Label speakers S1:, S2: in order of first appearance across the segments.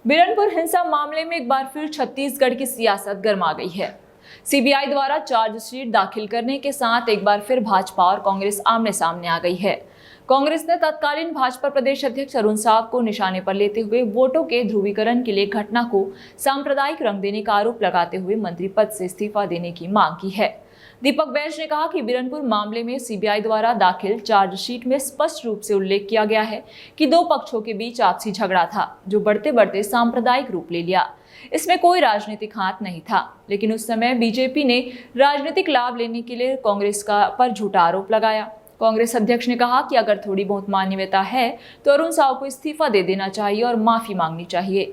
S1: बिरनपुर हिंसा मामले में एक बार फिर छत्तीसगढ़ की सियासत गर्मा गई है। सीबीआई द्वारा चार्जशीट दाखिल करने के साथ एक बार फिर भाजपा और कांग्रेस आमने सामने आ गई है। कांग्रेस ने तत्कालीन भाजपा प्रदेश अध्यक्ष अरुण साव को निशाने पर लेते हुए वोटों के ध्रुवीकरण के लिए घटना को सांप्रदायिक रंग देने का आरोप लगाते हुए मंत्री पद से इस्तीफा देने की मांग की है। दीपक बैज ने कहा कि बिरनपुर मामले में सीबीआई द्वारा दाखिल चार्जशीट में स्पष्ट रूप से उल्लेख किया गया है कि दो पक्षों के बीच आपसी झगड़ा था जो बढ़ते बढ़ते सांप्रदायिक रूप ले लिया। इसमें कोई राजनीतिक हाथ नहीं था, लेकिन उस समय बीजेपी ने राजनीतिक लाभ लेने के लिए कांग्रेस पर झूठा आरोप लगाया। कांग्रेस अध्यक्ष ने कहा कि अगर थोड़ी बहुत मानवीयता है तो अरुण साव को इस्तीफा दे देना चाहिए और माफी मांगनी चाहिए।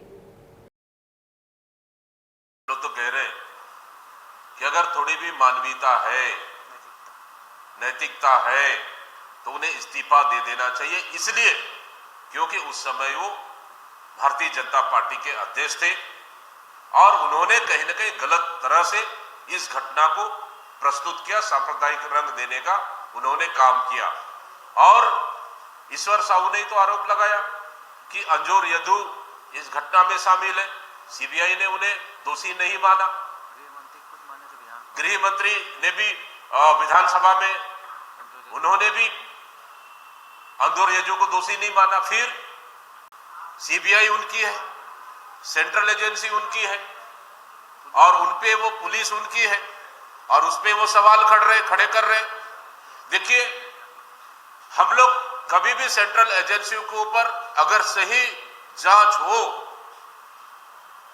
S2: तो कह रहे हैं कि अगर थोड़ी भी मानवीयता है, नैतिकता है तो उन्हें इस्तीफा दे देना चाहिए, इसलिए क्योंकि उस समय वो भारतीय जनता पार्टी के अध्यक्ष थे और उन्होंने कहीं ना कहीं गलत तरह से इस घटना को प्रस्तुत किया, सांप्रदायिक रंग देने का उन्होंने काम किया। और ईश्वर साहू ने तो आरोप लगाया कि अंजोर यदु इस घटना में शामिल है। सीबीआई ने उन्हें दोषी नहीं माना। गृह मंत्री ने भी विधानसभा में उन्होंने भी अंजोर यदु को दोषी नहीं माना। फिर सीबीआई उनकी है, सेंट्रल एजेंसी उनकी है और उनपे वो पुलिस उनकी है और उसपे वो सवाल खड़े कर रहे। देखिए, हम लोग कभी भी सेंट्रल एजेंसियों के ऊपर अगर सही जांच हो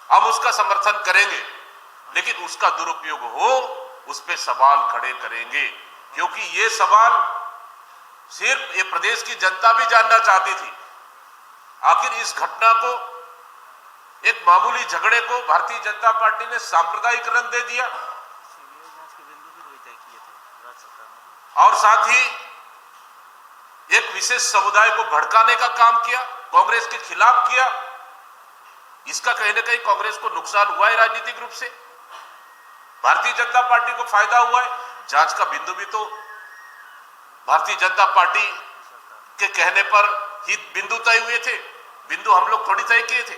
S2: हम उसका समर्थन करेंगे, लेकिन उसका दुरुपयोग हो उस पे सवाल खड़े करेंगे, क्योंकि ये सवाल सिर्फ ये प्रदेश की जनता भी जानना चाहती थी। आखिर इस घटना को, एक मामूली झगड़े को भारतीय जनता पार्टी ने सांप्रदायिक रंग दे दिया और साथ ही एक विशेष समुदाय को भड़काने का काम किया, कांग्रेस के खिलाफ किया। इसका कहीं ना कहीं कांग्रेस को नुकसान हुआ है राजनीतिक रूप से, भारतीय जनता पार्टी को फायदा हुआ है। जांच का बिंदु भी तो भारतीय जनता पार्टी के कहने पर ही बिंदु तय हुए थे, बिंदु हम लोग थोड़ी तय किए थे।